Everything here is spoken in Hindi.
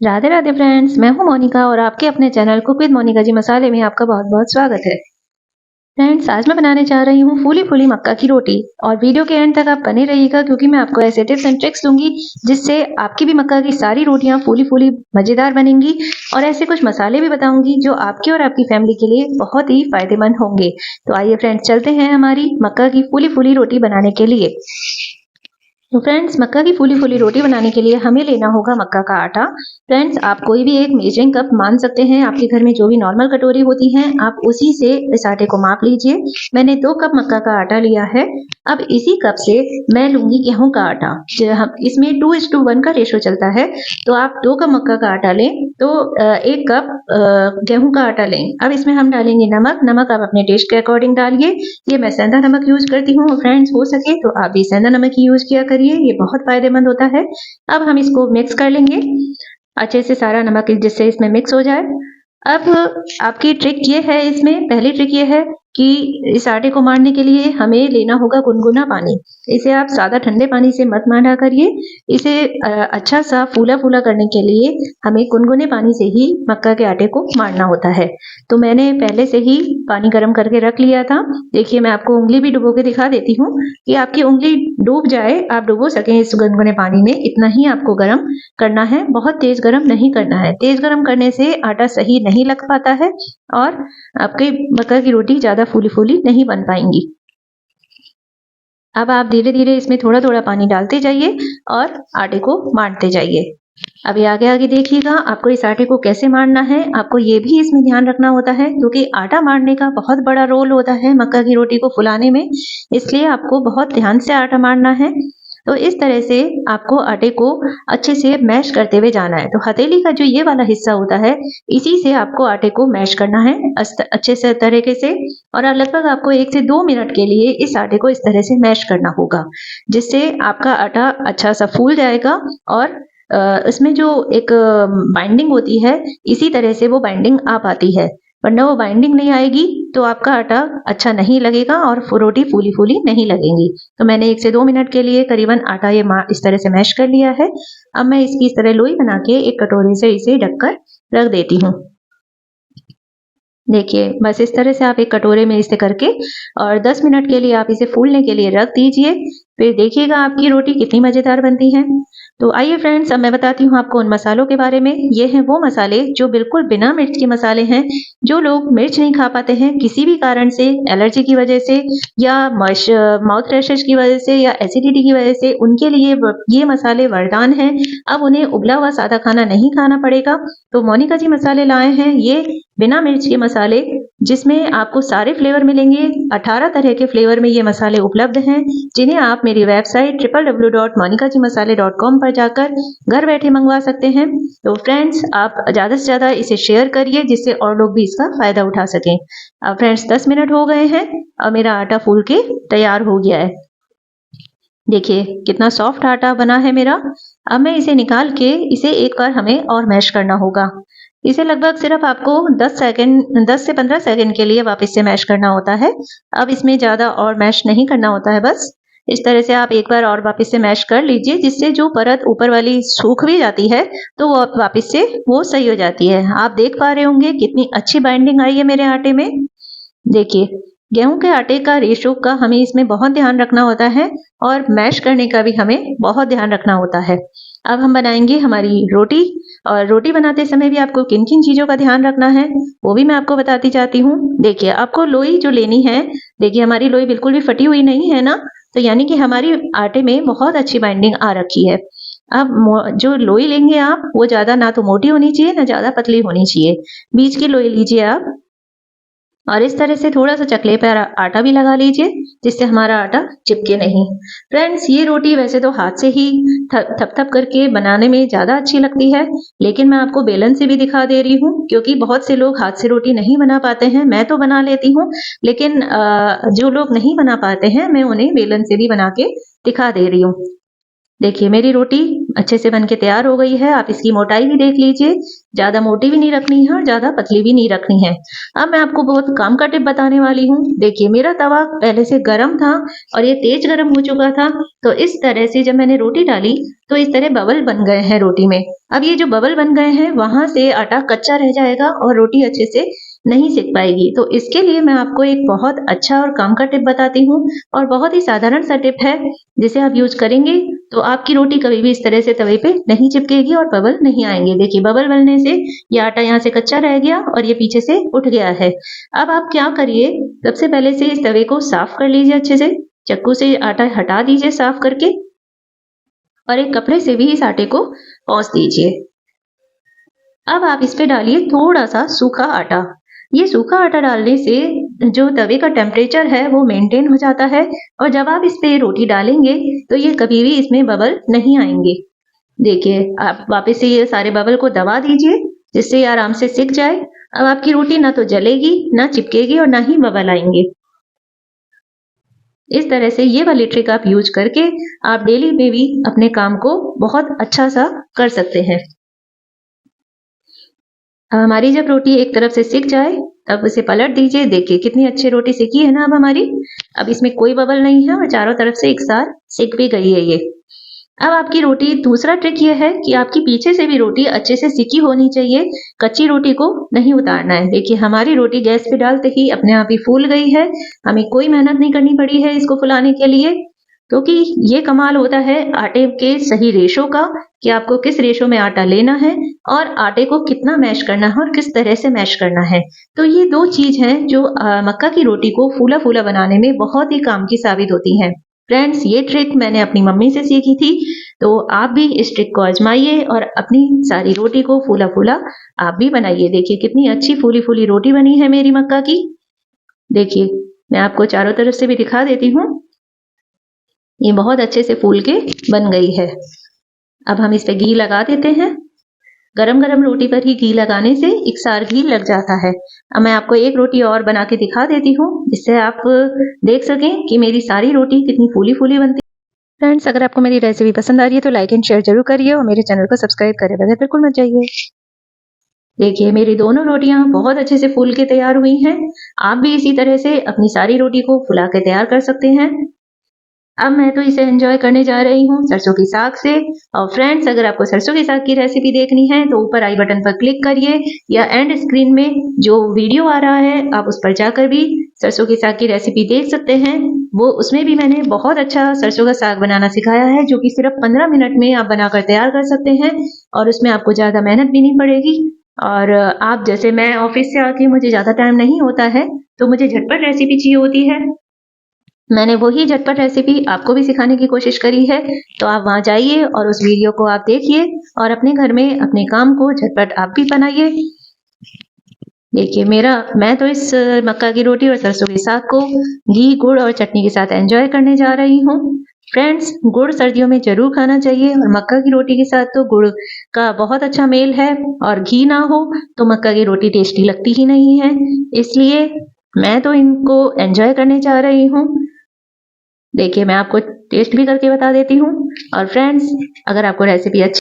राधे राधे फ्रेंड्स, मैं हूं मोनिका और आपके अपने चैनल कुक विद मोनिका जी मसाले में आपका बहुत बहुत स्वागत है। फ्रेंड्स, आज मैं बनाने जा रही हूँ फूली फूली मक्का की रोटी और वीडियो के एंड तक आप बने रहिएगा क्योंकि मैं आपको ऐसे टिप्स एंड ट्रिक्स दूंगी जिससे आपकी भी मक्का की सारी रोटियां फूली फूली मजेदार बनेंगी। और ऐसे कुछ मसाले भी बताऊंगी जो आपके और आपकी फैमिली के लिए बहुत ही फायदेमंद होंगे। तो आइए फ्रेंड्स, चलते हैं हमारी मक्का की फूली फूली रोटी बनाने के लिए। तो फ्रेंड्स, मक्का की फूली फूली रोटी बनाने के लिए हमें लेना होगा मक्का का आटा। फ्रेंड्स, आप कोई भी एक मेजरिंग कप मान सकते हैं। आपके घर में जो भी नॉर्मल कटोरी होती हैं आप उसी से इस आटे को माप लीजिए। मैंने 2 कप मक्का का आटा लिया है। अब इसी कप से मैं लूंगी गेहूं का आटा। हम इसमें 2:1 का रेशो चलता है। तो आप 2 कप मक्का का आटा लें तो 1 कप गेहूं का आटा लें। अब इसमें हम डालेंगे नमक। नमक आप अपने टेस्ट के अकॉर्डिंग डालिए। ये मैं सेंधा नमक यूज करती हूँ। फ्रेंड्स, हो सके तो आप भी सेंधा नमक ही यूज किया करिए, ये बहुत फायदेमंद होता है। अब हम इसको मिक्स कर लेंगे अच्छे से, सारा नमक जिससे इसमें मिक्स हो जाए। अब आपकी ट्रिक ये है, इसमें पहली ट्रिक ये है कि इस आटे को मारने के लिए हमें लेना होगा गुनगुना पानी। इसे आप सादा ठंडे पानी से मत मारा करिए। इसे अच्छा सा फूला फूला करने के लिए हमें गुनगुने पानी से ही मक्का के आटे को मारना होता है। तो मैंने पहले से ही पानी गर्म करके रख लिया था। देखिए, मैं आपको उंगली भी डुबो के दिखा देती हूँ कि आपकी उंगली डूब जाए, आप डुबो सकें इस गुनगुने पानी में, इतना ही आपको गर्म करना है। बहुत तेज गर्म नहीं करना है। तेज गर्म करने से आटा सही नहीं लग पाता है और आपकी मक्का की रोटी ज्यादा फूली फूली नहीं बन पाएंगी। अब आप धीरे धीरे इसमें थोड़ा थोड़ा पानी डालते जाइए और आटे को मारते जाइए। अभी आगे आगे देखिएगा आपको इस आटे को कैसे मारना है। आपको ये भी इसमें ध्यान रखना होता है क्योंकि आटा मारने का बहुत बड़ा रोल होता है मक्का की रोटी को फुलाने में, इसलिए आपको बहुत ध्यान से आटा मारना है। तो इस तरह से आपको आटे को अच्छे से मैश करते हुए जाना है। तो हथेली का जो ये वाला हिस्सा होता है, इसी से आपको आटे को मैश करना है अच्छे से तरीके से। और लगभग आपको 1 से 2 मिनट के लिए इस आटे को इस तरह से मैश करना होगा, जिससे आपका आटा अच्छा सा फूल जाएगा। और इसमें जो एक बाइंडिंग होती है, इसी तरह से वो बाइंडिंग आ पाती है, वरना वो बाइंडिंग नहीं आएगी तो आपका आटा अच्छा नहीं लगेगा और रोटी फूली फूली नहीं लगेंगी। तो मैंने 1 से 2 मिनट के लिए करीबन आटा ये इस तरह से मैश कर लिया है। अब मैं इसकी इस तरह लोई बना के एक कटोरे से इसे ढककर रख देती हूँ। देखिए, बस इस तरह से आप एक कटोरे में इसे करके और 10 मिनट के लिए आप इसे फूलने के लिए रख दीजिए। फिर देखिएगा आपकी रोटी कितनी मजेदार बनती है। तो आइए फ्रेंड्स, अब मैं बताती हूँ आपको उन मसालों के बारे में। ये हैं वो मसाले जो बिल्कुल बिना मिर्च के मसाले हैं। जो लोग मिर्च नहीं खा पाते हैं किसी भी कारण से, एलर्जी की वजह से या माउथ रैशेज की वजह से या एसिडिटी की वजह से, उनके लिए ये मसाले वरदान हैं। अब उन्हें उबला हुआ सादा खाना नहीं खाना पड़ेगा। तो मोनिका जी मसाले लाए हैं ये बिना मिर्च के मसाले, जिसमें आपको सारे फ्लेवर मिलेंगे। 18 तरह के फ्लेवर में ये मसाले उपलब्ध हैं, जिन्हें आप मेरी वेबसाइट www.monikajimmasale.com पर जाकर घर बैठे मंगवा सकते हैं। तो फ्रेंड्स, आप ज्यादा से ज्यादा इसे शेयर करिए जिससे और लोग भी इसका फायदा उठा सकें। अब फ्रेंड्स, 10 मिनट हो गए हैं और मेरा आटा फूल के तैयार हो गया है। देखिए कितना सॉफ्ट आटा बना है मेरा। अब मैं इसे निकाल के इसे एक बार हमें और मैश करना होगा। इसे लगभग सिर्फ आपको 10 से 15 सेकंड के लिए वापस से मैश करना होता है। अब इसमें ज्यादा और मैश नहीं करना होता है। बस इस तरह से आप एक बार और वापस से मैश कर लीजिए, जिससे जो परत ऊपर वाली सूख भी जाती है तो वो वापस से वो सही हो जाती है। आप देख पा रहे होंगे कितनी अच्छी बाइंडिंग आई है मेरे आटे में। देखिए, गेहूं के आटे का रेशो का हमें इसमें बहुत ध्यान रखना होता है और मैश करने का भी हमें बहुत ध्यान रखना होता है। अब हम बनाएंगे हमारी रोटी, और रोटी बनाते समय भी आपको किन किन चीजों का ध्यान रखना है वो भी मैं आपको बताती जाती हूँ। देखिए, आपको लोई जो लेनी है, देखिए हमारी लोई बिल्कुल भी फटी हुई नहीं है ना, तो यानी कि हमारी आटे में बहुत अच्छी बाइंडिंग आ रखी है। अब जो लोई लेंगे आप, वो ज्यादा ना तो मोटी होनी चाहिए ना ज्यादा पतली होनी चाहिए, बीच की लोई लीजिए आप। और इस तरह से थोड़ा सा चकले पर आटा भी लगा लीजिए, जिससे हमारा आटा चिपके नहीं। फ्रेंड्स, ये रोटी वैसे तो हाथ से ही थप थप करके बनाने में ज्यादा अच्छी लगती है, लेकिन मैं आपको बेलन से भी दिखा दे रही हूँ क्योंकि बहुत से लोग हाथ से रोटी नहीं बना पाते हैं। मैं तो बना लेती हूँ, लेकिन जो लोग नहीं बना पाते हैं मैं उन्हें बेलन से भी बना के दिखा दे रही हूँ। देखिए मेरी रोटी अच्छे से बनके तैयार हो गई है। आप इसकी मोटाई भी देख लीजिए, ज़्यादा मोटी भी नहीं रखनी है और ज़्यादा पतली भी नहीं रखनी है। अब मैं आपको बहुत काम का टिप बताने वाली हूँ। देखिए मेरा तवा पहले से गरम था और ये तेज गरम हो चुका था, तो इस तरह से जब मैंने रोटी डाली तो इस तरह बबल बन गए हैं रोटी में। अब ये जो बबल बन गए हैं वहाँ से आटा कच्चा रह जाएगा और रोटी अच्छे से नहीं सिक पाएगी। तो इसके लिए मैं आपको एक बहुत अच्छा और काम का टिप बताती हूँ और बहुत ही साधारण सा टिप है, जिसे आप यूज़ करेंगे तो आपकी रोटी कभी भी इस तरह से तवे पे नहीं चिपकेगी और बबल नहीं आएंगे। देखिए बबल बनने से ये आटा यहाँ से कच्चा रह गया और ये पीछे से उठ गया है। अब आप क्या करिए, सबसे पहले से इस तवे को साफ कर लीजिए अच्छे से, चक्कू से आटा हटा दीजिए साफ करके और एक कपड़े से भी इस आटे को पौंछ दीजिए। अब आप इस पे डालिए थोड़ा सा सूखा आटा। ये सूखा आटा डालने से जो तवे का टेम्परेचर है वो मेंटेन हो जाता है और जब आप इस पे रोटी डालेंगे तो ये कभी भी इसमें बबल नहीं आएंगे। देखिए आप वापस से ये सारे बबल को दबा दीजिए जिससे ये आराम से सिक जाए। अब आपकी रोटी ना तो जलेगी, ना चिपकेगी और ना ही बबल आएंगे। इस तरह से ये वाली ट्रिक आप यूज करके आप डेली में भी अपने काम को बहुत अच्छा सा कर सकते हैं। हमारी जब रोटी एक तरफ से सिक जाए तब उसे पलट दीजिए। देखिए कितनी अच्छी रोटी सिकी है ना अब हमारी। अब इसमें कोई बबल नहीं है और चारों तरफ से एक साथ सिक भी गई है ये। अब आपकी रोटी, दूसरा ट्रिक ये है कि आपकी पीछे से भी रोटी अच्छे से सिकी होनी चाहिए, कच्ची रोटी को नहीं उतारना है। देखिए हमारी रोटी गैस पे डालते ही अपने आप ही फूल गई है, हमें कोई मेहनत नहीं करनी पड़ी है इसको फुलाने के लिए, क्योंकि ये कमाल होता है आटे के सही रेशो का कि आपको किस रेशो में आटा लेना है और आटे को कितना मैश करना है और किस तरह से मैश करना है। तो ये दो चीज हैं जो मक्का की रोटी को फूला फूला बनाने में बहुत ही काम की साबित होती हैं। फ्रेंड्स ये ट्रिक मैंने अपनी मम्मी से सीखी थी, तो आप भी इस ट्रिक को आजमाइए और अपनी सारी रोटी को फूला फूला आप भी बनाइए। देखिए कितनी अच्छी फूली फूली रोटी बनी है मेरी मक्का की। देखिए मैं आपको चारों तरफ से भी दिखा देती हूँ, ये बहुत अच्छे से फूल के बन गई है। अब हम इस पे घी लगा देते हैं। गरम गरम रोटी पर ही घी लगाने से इकसार घी लग जाता है। अब मैं आपको एक रोटी और बना के दिखा देती हूँ जिससे आप देख सकें कि मेरी सारी रोटी कितनी फूली फूली बनती है। फ्रेंड्स अगर आपको मेरी रेसिपी पसंद आ रही है तो लाइक एंड शेयर जरूर करिए और मेरे चैनल को सब्सक्राइब करे बगैर बिल्कुल मत जाइए। देखिए मेरी दोनों रोटियां बहुत अच्छे से फूल के तैयार हुई हैं। आप भी इसी तरह से अपनी सारी रोटी को फुला के तैयार कर सकते हैं। अब मैं तो इसे एंजॉय करने जा रही हूँ सरसों की साग से। और फ्रेंड्स अगर आपको सरसों की साग की रेसिपी देखनी है तो ऊपर आई बटन पर क्लिक करिए या एंड स्क्रीन में जो वीडियो आ रहा है आप उस पर जाकर भी सरसों की साग की रेसिपी देख सकते हैं। वो उसमें भी मैंने बहुत अच्छा सरसों का साग बनाना सिखाया है जो कि सिर्फ 15 मिनट में आप बनाकर तैयार कर सकते हैं और उसमें आपको ज़्यादा मेहनत भी नहीं पड़ेगी। और आप जैसे मैं ऑफिस से आती हूँ, मुझे ज़्यादा टाइम नहीं होता है तो मुझे झटपट रेसिपी चाहिए होती है। मैंने वही झटपट रेसिपी आपको भी सिखाने की कोशिश करी है, तो आप वहां जाइए और उस वीडियो को आप देखिए और अपने घर में अपने काम को झटपट आप भी बनाइए। देखिए मैं तो इस मक्का की रोटी और सरसों के साग को घी, गुड़ और चटनी के साथ एंजॉय करने जा रही हूँ। फ्रेंड्स गुड़ सर्दियों में जरूर खाना चाहिए और मक्का की रोटी के साथ तो गुड़ का बहुत अच्छा मेल है और घी ना हो तो मक्का की रोटी टेस्टी लगती ही नहीं है। इसलिए मैं तो इनको एंजॉय करने जा रही हूँ। देखिए मैं आपको टेस्ट भी करके बता देती हूँ। और फ्रेंड्स अगर आपको रेसिपी अच्छी